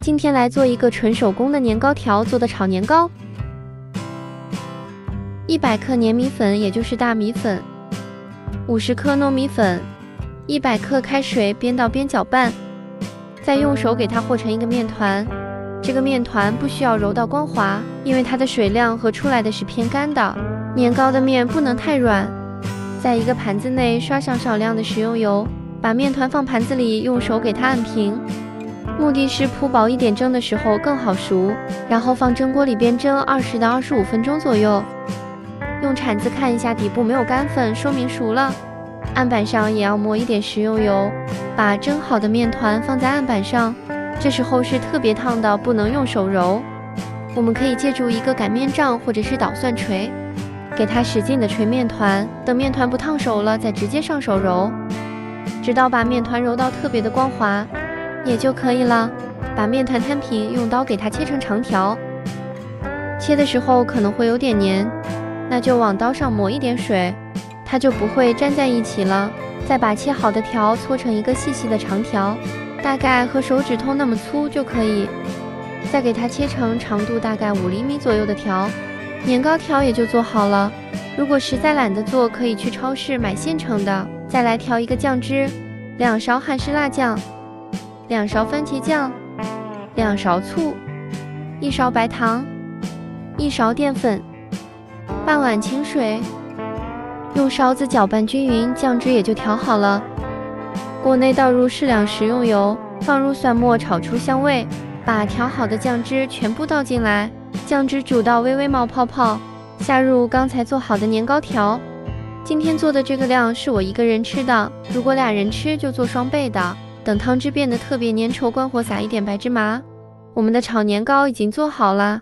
今天来做一个纯手工的年糕条做的炒年糕。100克粘米粉，也就是大米粉，50克糯米粉，100克开水，边倒边搅拌，再用手给它和成一个面团。这个面团不需要揉到光滑，因为它的水量和出来的是偏干的。年糕的面不能太软。在一个盘子内刷上少量的食用油，把面团放盘子里，用手给它按平，目的是铺薄一点，蒸的时候更好熟。然后放蒸锅里边蒸20到25分钟左右。用铲子看一下底部没有干粉，说明熟了。案板上也要抹一点食用油，把蒸好的面团放在案板上。这时候是特别烫的，不能用手揉。我们可以借助一个擀面杖或者是捣蒜锤，给它使劲的捶面团，等面团不烫手了，再直接上手揉，直到把面团揉到特别的光滑，也就可以了。把面团摊平，用刀给它切成长条。切的时候可能会有点黏，那就往刀上抹一点水，它就不会粘在一起了。再把切好的条搓成一个细细的长条，大概和手指头那么粗就可以。再给它切成长度大概5厘米左右的条，年糕条也就做好了。如果实在懒得做，可以去超市买现成的。再来调一个酱汁，2勺韩式辣酱，2勺番茄酱，2勺醋，1勺白糖，1勺淀粉，半碗清水，用勺子搅拌均匀，酱汁也就调好了。锅内倒入适量食用油，放入蒜末炒出香味，把调好的酱汁全部倒进来，酱汁煮到微微冒泡泡，下入刚才做好的年糕条。今天做的这个量是我一个人吃的，如果2人吃就做双倍的。等汤汁变得特别粘稠，关火撒一点白芝麻。我们的炒年糕已经做好了。